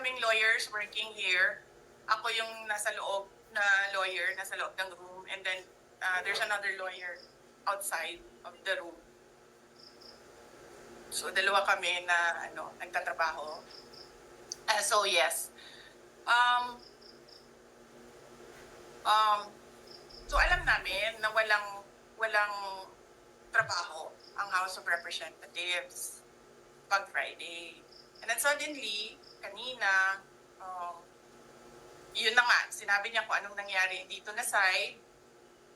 kaming lawyers working here. Ako yung nasa loob na lawyer, nasa loob ng room. And then there's another lawyer outside of the room. So dalawa kami na nagtatrabaho. So yes. So alam namin na walang trabaho ang House of Representatives pag Friday. And then suddenly, kanina, yun na nga, sinabi niya kung anong nangyari dito na side.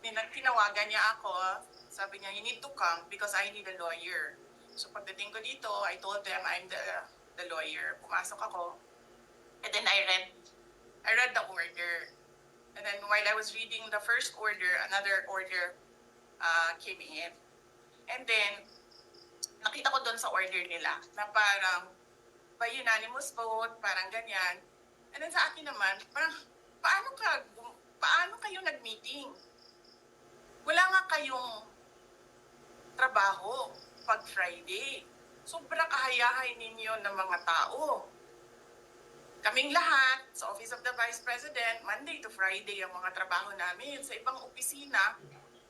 Tinawagan niya ako, sabi niya, you need to come because I need a lawyer. So pagdating ko dito, I told them I'm the lawyer. Pumasok ako. And then I read the order. And then while I was reading the first order, another order came in. And then, nakita ko doon sa order nila na parang by unanimous vote, parang ganyan. And then sa akin naman, parang paano kayo nag-meeting? Wala nga kayong trabaho pag Friday. Sobra kahayahay ninyo ng mga tao. Kaming lahat, sa Office of the Vice President, Monday to Friday ang mga trabaho namin. Sa ibang opisina,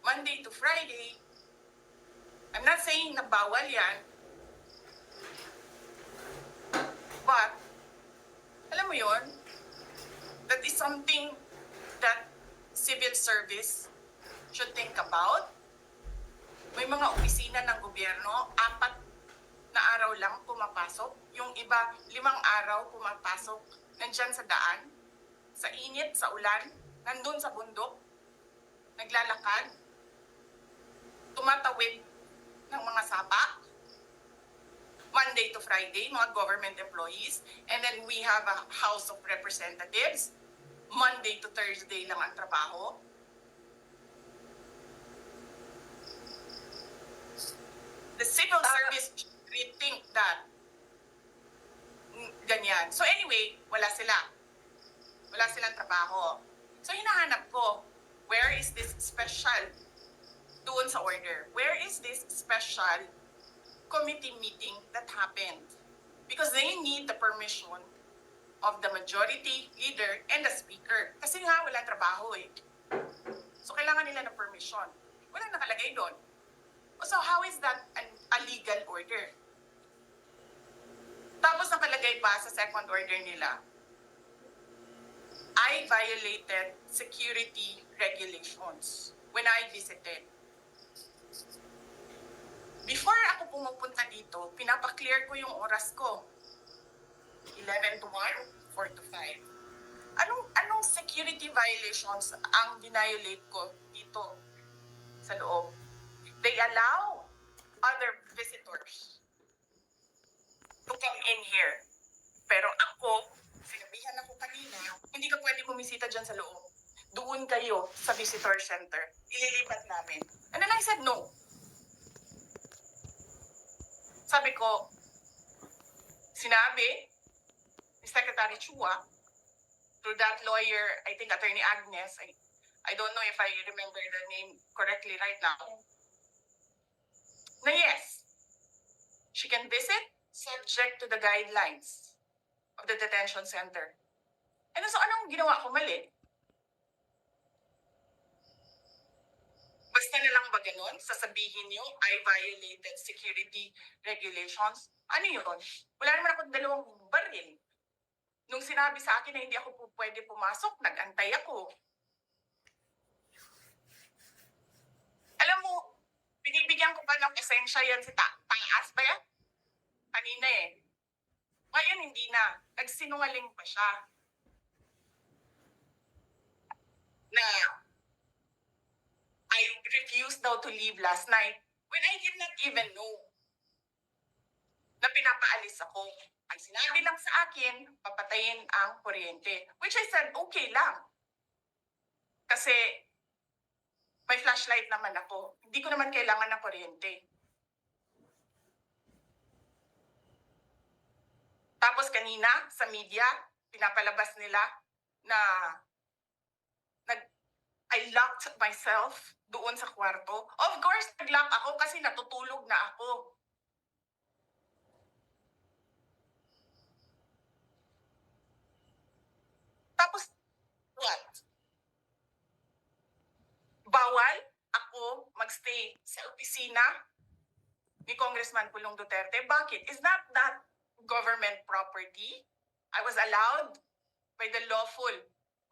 Monday to Friday. I'm not saying na bawal yan. But, alam mo yon, that is something that civil service should think about. May mga opisina ng gobyerno, 4 na araw lang pumapasok. Yung iba, 5 araw pumapasok. Nandyan sa daan, sa init, sa ulan, nandun sa bundok, naglalakad, tumatawid ng mga sapa, Monday to Friday, mga government employees. And then we have a House of Representatives, Monday to Thursday lang ang trabaho. The civil service should rethink that. Ganyan. So anyway, wala sila. Wala silang trabaho. So hinahanap ko, where is this special doon sa order? Where is this special committee meeting that happened? Because they need the permission of the majority leader and the speaker. Kasi nga, wala trabaho eh. So kailangan nila ng permission. Wala nakalagay doon. So how is that a legal order? Tapos nakalagay pa sa second order nila, I violated security regulations when I visited. Before ako pumupunta dito, pinapaklear ko yung oras ko. 11 to 1, 4 to 5. Anong security violations ang violate ko dito sa loob? They allow other visitors to come in here. Pero ako, sinabihan ako kanina, hindi ka pwede bumisita dyan sa loob. Doon kayo sa visitor center. Ililipat namin. And then I said no. Sabi ko, sinabi ni Secretary Chua, through that lawyer, I think Attorney Agnes, I don't know if I remember the name correctly right now, na yes, she can visit subject to the guidelines of the detention center. And so anong ginawa ko mali? Basta na lang ba ganun? Sasabihin nyo, I violated security regulations? Ano yun? Wala naman ako 2 baril. Nung sinabi sa akin na hindi ako pwede pumasok, nag-antay ako. Alam mo, binibigyan ko pa ng esensya yan si taas ba yan? Kanina eh. Ngayon hindi na. Nagsinungaling pa siya. Na I refused daw to leave last night when I did not even know na pinapaalis ako. Ang sinabi lang sa akin, papatayin ang kuryente. Which I said, okay lang. Kasi may flashlight naman ako. Hindi ko naman kailangan ng kuryente. Tapos kanina, sa media, pinapalabas nila na I locked myself doon sa kwarto. Of course, nag-lock ako kasi natutulog na ako. magstay sa opisina ni Congressman Pulong Duterte. Bakit? Is not that government property? I was allowed by the lawful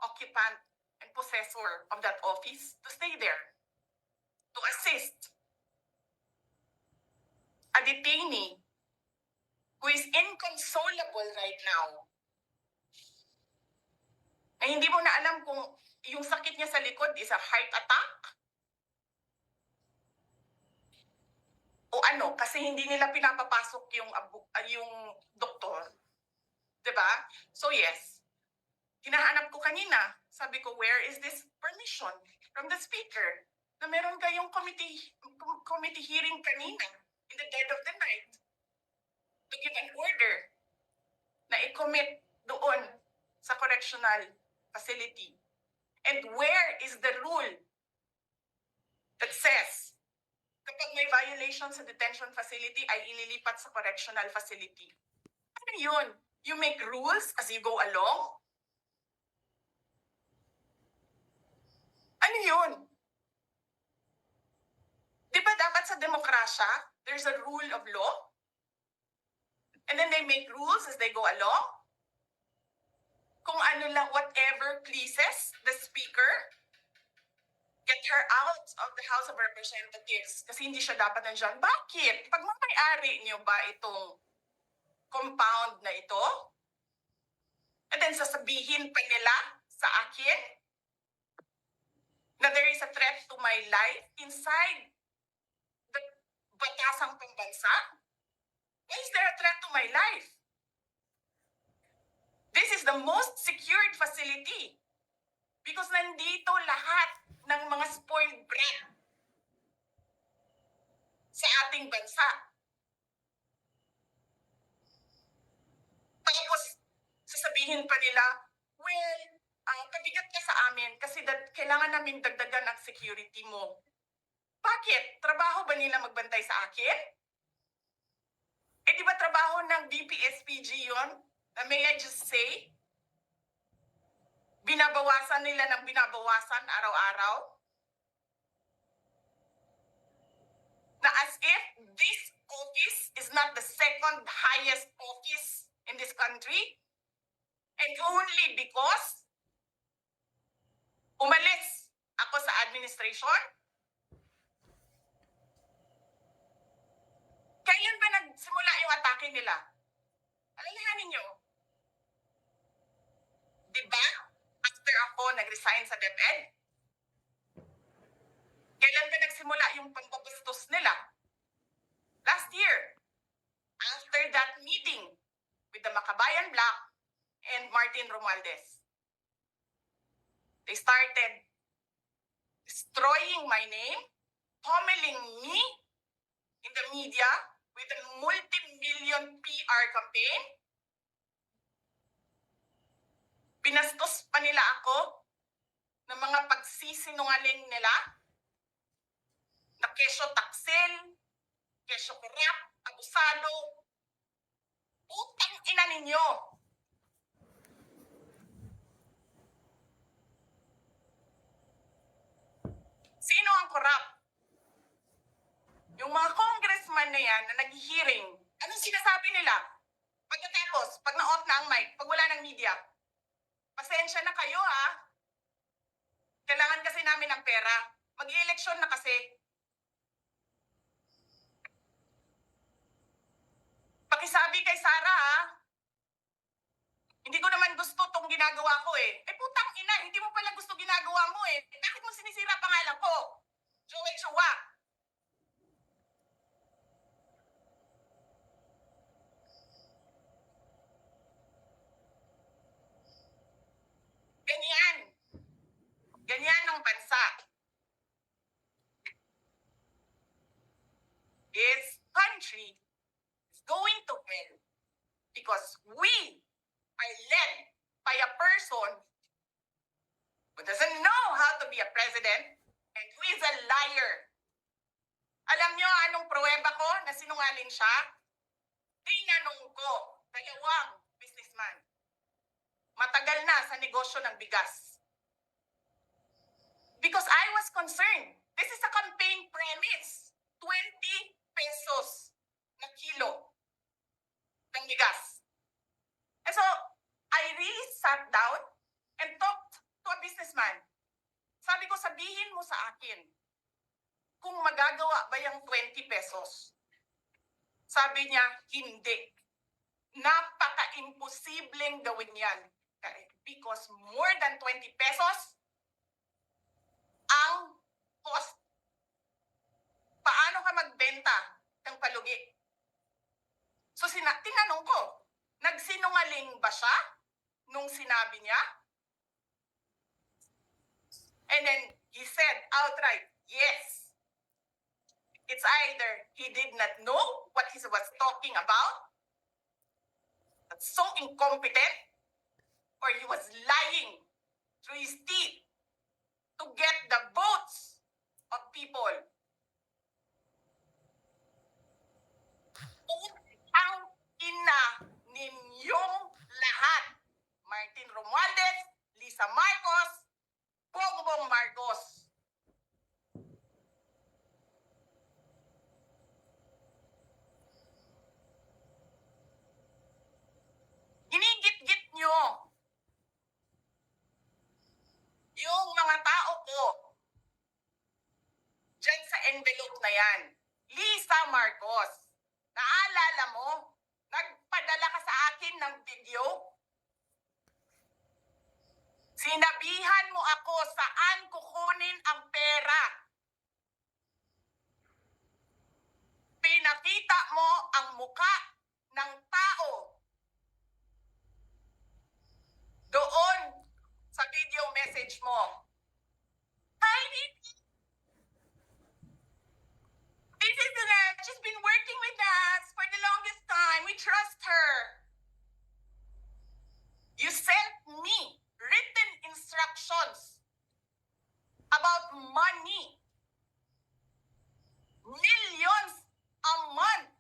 occupant and possessor of that office to stay there, to assist a detainee who is inconsolable right now. Na hindi mo na alam kung yung sakit niya sa likod is a heart attack o ano, kasi hindi nila pinapapasok yung doktor. Diba? So yes, hinahanap ko kanina, sabi ko, where is this permission from the speaker? Na meron kayong committee hearing kanina in the dead of the night to give an order na i-commit doon sa correctional facility. And where is the rule that says kapag may violation sa detention facility ay ililipat sa correctional facility? Ano yun? You make rules as you go along? Ano yun? Di ba dapat sa demokrasya, there's a rule of law? And then they make rules as they go along? Kung ano lang, whatever pleases the speaker, get her out of the House of Representatives kasi hindi siya dapat nandiyan. Bakit? Pag may-ari niyo ba itong compound na ito? And then sasabihin pa nila sa akin na there is a threat to my life inside the batasang pambansa? Why is there a threat to my life? This is the most secured facility because nandito lahat ng mga spoiled brat sa ating bansa. Tapos, sasabihin pa nila, well, pabigat ka sa amin kasi kailangan namin dagdagan ang security mo. Bakit? Trabaho ba nila magbantay sa akin? Eh di ba trabaho ng DPSPG yun? May I just say? Binabawasan nila ng binabawasan araw-araw? Na as if this office is not the second highest office in this country? And only because umalis ako sa administration? Kailan ba nagsimula yung atake nila? Alalahanin nyo. Diba? After ako nag-resign sa DepEd? Kailan ba nagsimula yung pambabastos nila? Last year. After that meeting with the Makabayan Black and Martin Romualdez. They started destroying my name, pummeling me in the media with a multi-million PR campaign. Pinastos pa nila ako ng mga pagsisinungaling nila na kesyo taksil, kesyo korap, abusado. Putang ina ninyo! Sino ang korap? Yung mga congressman na yan na nag-hearing, anong sinasabi nila? Pagkatapos, pag na-off na ang mic, pag wala ng media, pasensya na kayo ha. Kailangan kasi namin ng pera. Mag-i-eleksyon na kasi. Pakisabi kay Sara ha. Hindi ko naman gusto tong ginagawa ko eh. Eh putang ina, hindi mo pala gusto ginagawa mo eh. Bakit mo sinisira pangalan ko? Joey Chua. Ganyan. Ganyan ang bansa. This country is going to hell because we are led by a person who doesn't know how to be a president and who is a liar. Alam nyo anong pruweba ko na sinungaling siya? Tinanong ko, dalawang businessman. Matagal na sa negosyo ng bigas. Because I was concerned This is a campaign premise. 20 pesos na kilo ng bigas. And so, I really sat down and talked to a businessman. Sabi ko, sabihin mo sa akin, kung magagawa ba yung 20 pesos? Sabi niya, hindi. Napaka-imposibleng gawin yan. Because more than 20 pesos ang cost. Paano ka magbenta ng palugi? So tinanong ko, nagsinungaling ba siya nung sinabi niya? And then he said outright, yes. It's either he did not know what he was talking about, that's so incompetent, or he was lying through his teeth to get the votes of people. Ang ina ninyong lahat. Martin Romualdez, Lisa Marcos, Bongbong Marcos. Ginigit-git nyo yung mga tao ko dyan sa envelope na yan. Lisa Marcos, naalala mo? Nagpadala ka sa akin ng video? Sinabihan mo ako saan kukunin ang pera. Pinakita mo ang muka ng tao doon sa video message mo. This is she's been working with us for the longest time. We trust her. You sent me written instructions about money. Millions a month.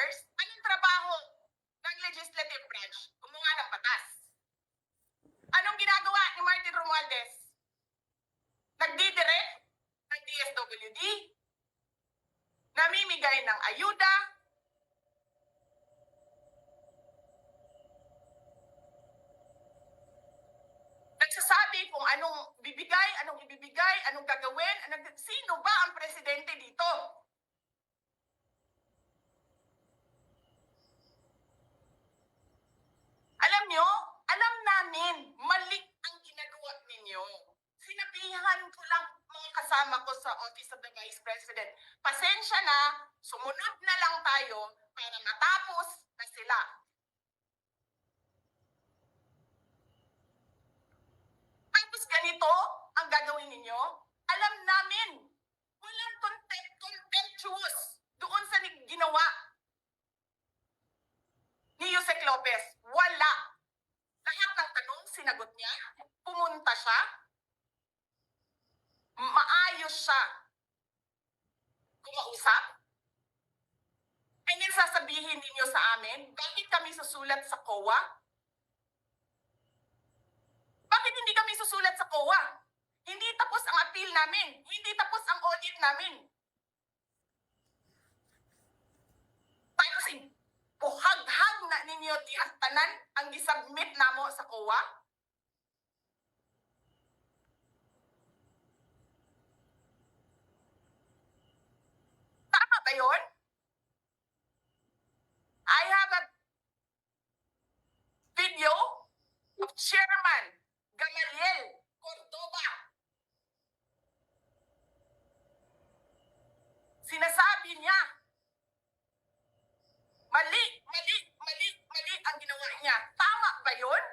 powers. Anong trabaho ng legislative branch? Gumawa ng batas. Anong ginagawa ni Martin Romualdez? Nagdidirect ng DSWD, namimigay ng ayuda, nagsasabi kung anong bibigay, anong ibibigay, anong gagawin, sino ba ang presidente dito? Alam nyo, alam namin, mali ang ginagawa ninyo. Sinabihan ko lang mga kasama ko sa Office of the Vice President, pasensya na, sumunod na lang tayo para matapos na sila. Tapos ganito ang gagawin ninyo? Alam namin, walang contemptuous doon sa ginawa ni Yusek Lopez. Wala. Lahat ng tanong, sinagot niya. Pumunta siya. Maayos siya kumausap. And then sasabihin ninyo sa amin, bakit kami susulat sa COA? Bakit hindi kami susulat sa COA? Hindi tapos ang appeal namin. Hindi tapos ang audit namin. Tapos buhag-hag na ninyo di tanan ang gisubmit namo sa COA. Tama ba yun? I have a video of Chairman Gamaliel Cordoba. Sinasabi niya, mali ang ginawa niya. Tama ba yun?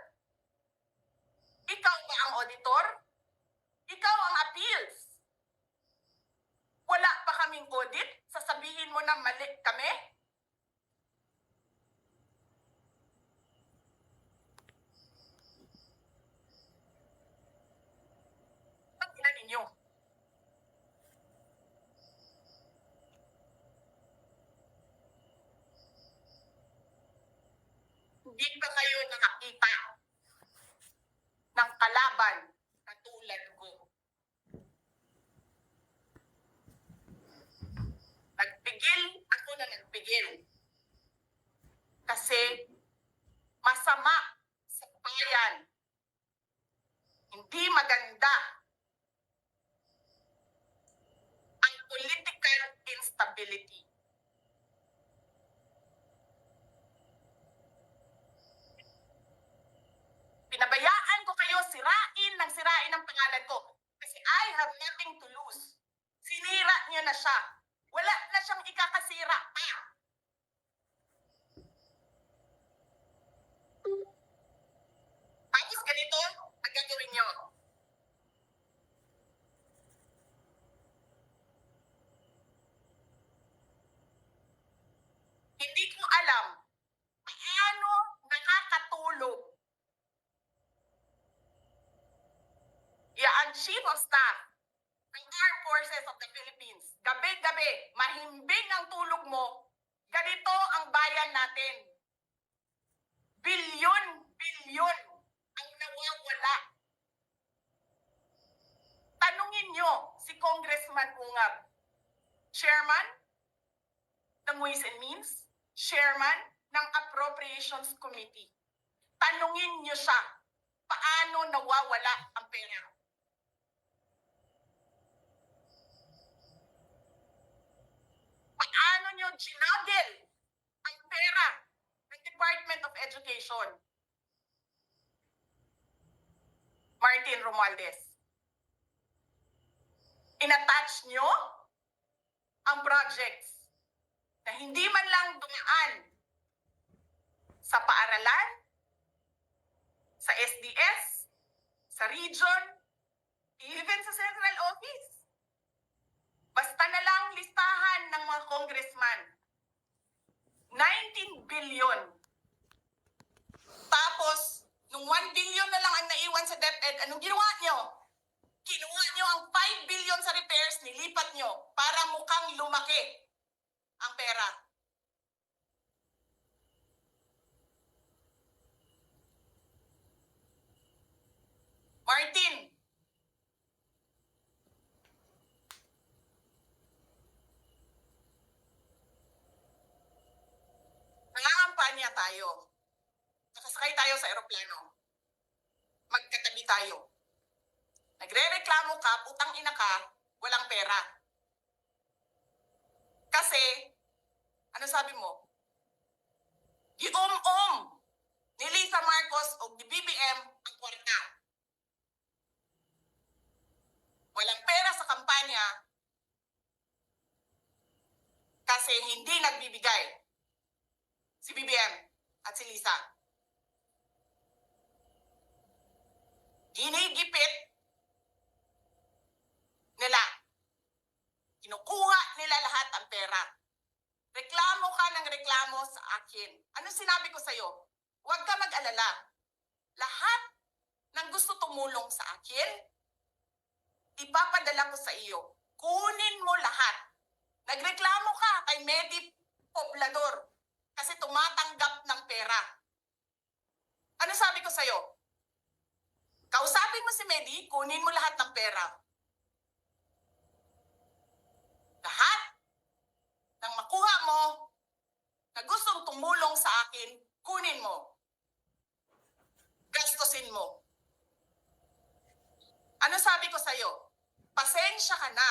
Ikaw ba ang auditor? Ikaw ang appeals? Wala pa kaming audit? Sasabihin mo na mali kami? Ang ina ninyo. Hindi ba kayo nakakita ng kalaban katulad ko? Nagpigil ako na nagpigil. Kasi masama sa bayan. Hindi maganda ang political instability. Pinabayaan ko kayo sirain ang pangalan ko. Kasi I have nothing to lose. Sinira niyo na siya. Wala na siyang ikakasira pa. Tapos ganito ang gagawin niyo. Hindi ko alam paano nakakatulog ang Chief of Staff ng Armed Forces of the Philippines. Gabi-gabi, mahimbing ang tulog mo. Ganito ang bayan natin. Bilyon ang nawawala. Tanungin nyo si Congressman Ungab, Chairman ng Ways and Means, Chairman ng Appropriations Committee. Tanungin nyo siya, paano nawawala ang pera? Paano nyo ginagel ang pera ng Department of Education? Martin Romualdez. In-attach nyo ang projects na hindi man lang dumaan sa paaralan, sa SDS, sa region, even sa central office. Basta na lang listahan ng mga congressman. 19 billion. Tapos, nung 1 billion na lang ang naiwan sa DepEd, anong ginawa nyo? Kinuha nyo ang 5 billion sa repairs, nilipat nyo para mukhang lumaki ang pera. kampanya tayo. Nakasakay tayo sa eroplano. Magkatabi tayo. Nagre-reklamo ka, putang ina ka, walang pera. Kasi, ano sabi mo? Gium-um ni Lisa Marcos o ni BBM ang kwarta. Walang pera sa kampanya kasi hindi nagbibigay si BBM at si Lisa. Ginigipit nila. Kinukuha nila lahat ang pera. Reklamo ka ng reklamo sa akin. Ano sinabi ko sa'yo? Huwag ka mag-alala. Lahat ng gusto tumulong sa akin, ipapadala ko sa iyo. Kunin mo lahat. Nagreklamo ka kay Medi Poblador kasi tumatanggap ng pera. Ano sabi ko sa'yo? Kausapin mo si Medi, kunin mo lahat ng pera. Lahat ng makuha mo na gustong tumulong sa akin, kunin mo. Gastusin mo. Ano sabi ko sa'yo? Pasensya ka na.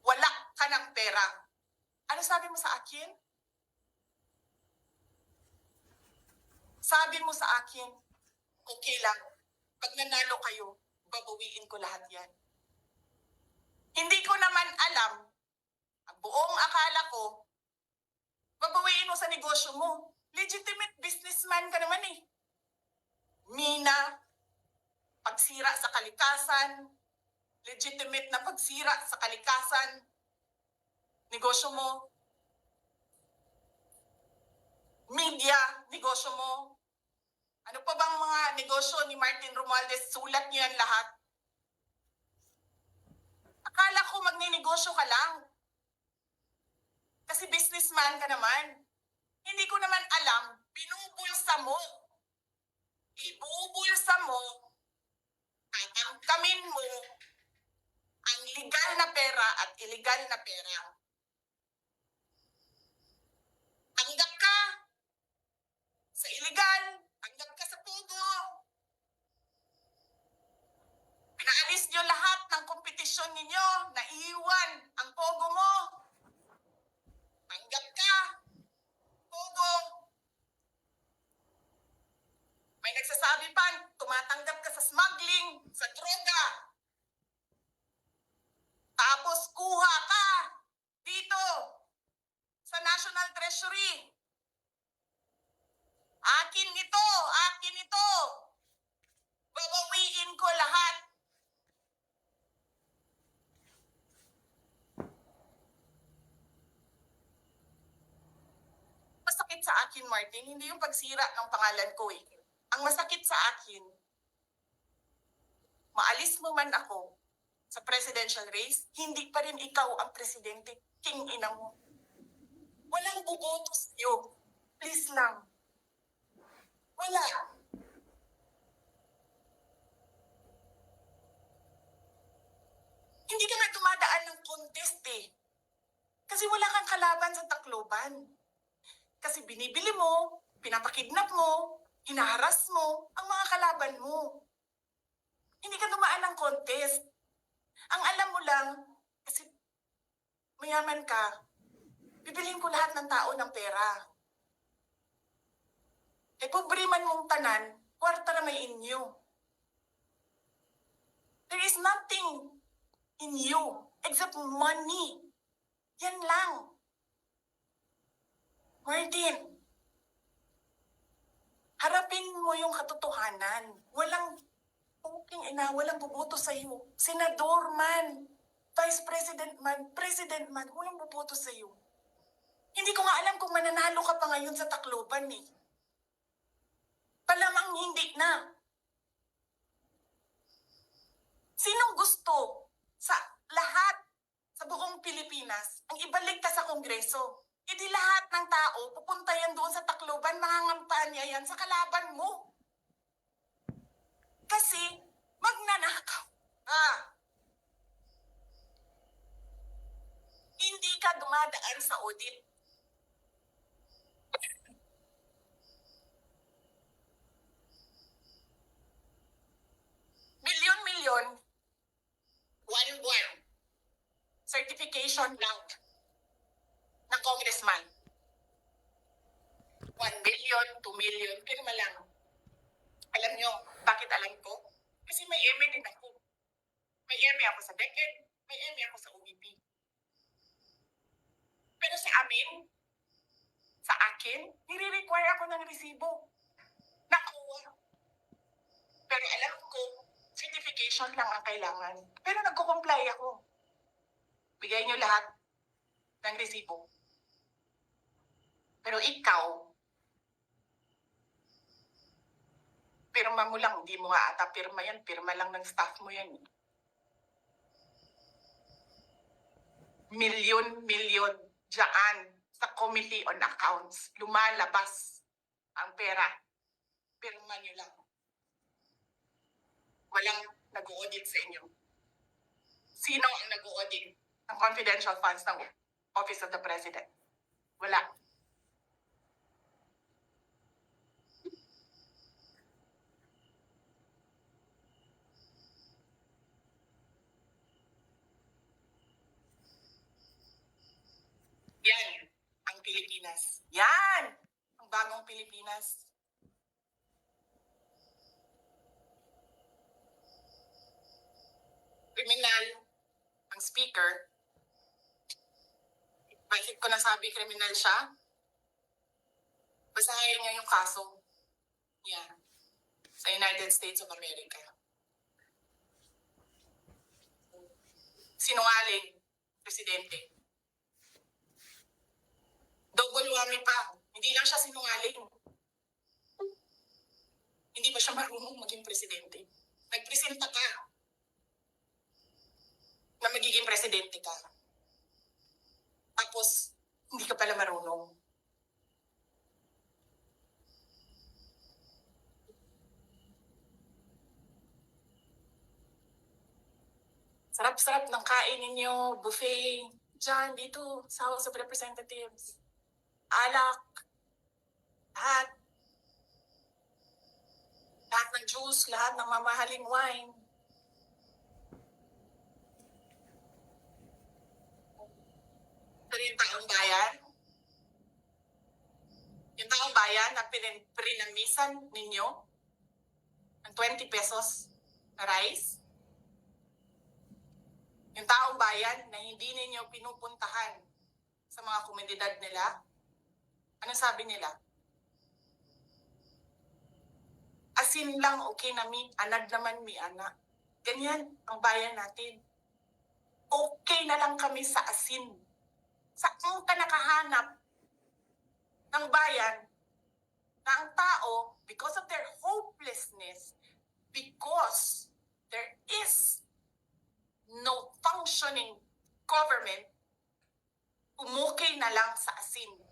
Wala ka ng pera. Ano sabi mo sa akin? Sabi mo sa akin, okay lang. Pag nanalo kayo, babawiin ko lahat yan. Hindi ko naman alam, ang buong akala ko, babawiin mo sa negosyo mo. Legitimate businessman ka naman eh. Mina, pagsira sa kalikasan, legitimate na pagsira sa kalikasan, negosyo mo. Media, negosyo mo. Ano pa bang mga negosyo ni Martin Romualdez? Sulat niyo yan lahat. Akala ko magninegosyo ka lang. Kasi businessman ka naman. Hindi ko naman alam, binubulsa mo. Ibubulsa mo, tatangkamin mo ang legal na pera at illegal na pera. Tanggap ka sa illegal, tanggap ka sa pogo. Pinaalis nyo lahat ng kompetisyon ninyo, naiwan ang pogo mo. Tanggap ka, pogo. May nagsasabi pa, tumatanggap ka sa smuggling, sa droga. Tapos kuha ka dito sa National Treasury. Akin ito, akin ito. Babawiin ko lahat. Masakit sa akin, Martin, hindi yung pagsira ng pangalan ko eh. Ang masakit sa akin, maalis mo man ako sa presidential race, hindi pa rin ikaw ang presidente. King ina mo. Walang buboto sa'yo. Please lang. Wala. Hindi ka nga dumadaan ng contest eh. Kasi wala kang kalaban sa Tacloban. Kasi binibili mo, pinapakidnap mo, hinaharas mo ang mga kalaban mo. Hindi ka dumaan ng contest. Ang alam mo lang, kasi mayaman ka, bibiliin ko lahat ng tao ng pera. Eh, pobriman mong tanan, kwarta na may inyo. There is nothing in you except money. Yan lang. Martin, harapin mo yung katotohanan. Walang walang boboto sa'yo. Senador man, Vice President man, walang boboto sa'yo. Hindi ko nga alam kung mananalo ka pa ngayon sa Tacloban eh. Palamang hindi na. Sinong gusto sa lahat sa buong Pilipinas ang ibalik ka sa Kongreso? E di lahat ng tao pupunta yan doon sa Tacloban, mangangampanya yan sa kalaban mo. Kasi magnanakaw. Hindi ka dumadaan dumadaan sa audit. Milyon-milyon, buwan-buwan. Certification lang ng congressman. 1 million, 2 million, pirma lang. Alam nyo, bakit alam ko? Kasi may MA din ako. May MA ako sa DepEd, may MA ako sa OVP. Pero sa akin, nire-require ako ng resibo. Nakuha. Pero alam ko, certification lang ang kailangan. Pero nagko-comply ako. Bigay nyo lahat ng resibo. Pero ikaw, pirma mo lang, hindi mo nga ata pirma yan. Pirma lang ng staff mo yan. Milyon-milyon dyan sa Committee on Accounts. Lumalabas ang pera. Pirma nyo lang. Walang nag-audit sa inyo. Sino ang nag-audit ng confidential funds ng Office of the President? Wala. Yan ang Pilipinas. Yan ang bagong Pilipinas. Kriminal ang speaker. Bakit ko nasabi kriminal siya? Basahin niya yung kaso niya sa United States of America. Sinungaling, presidente. Double whammy pa. Hindi lang siya sinungaling. Hindi ba siya marunong maging presidente? Nagpresenta ka na magiging presidente ka. Tapos, hindi ka pala marunong. Sarap-sarap ng kain ninyo, buffet, dyan, dito, sa House of Representatives. Alak, lahat. Lahat ng juice, lahat ng mamahaling wine. Pero yung taong bayan, na pinamisan ninyo ng 20 pesos na rice, yung taong bayan na hindi ninyo pinupuntahan sa mga komunidad nila, anong sabi nila? Asin lang okay na mi, anad naman mi anak. Ganyan ang bayan natin. Okay na lang kami sa asin. Saan ka nakahanap ng bayan na ang tao, because of their hopelessness, because there is no functioning government, umukay na lang sa asin.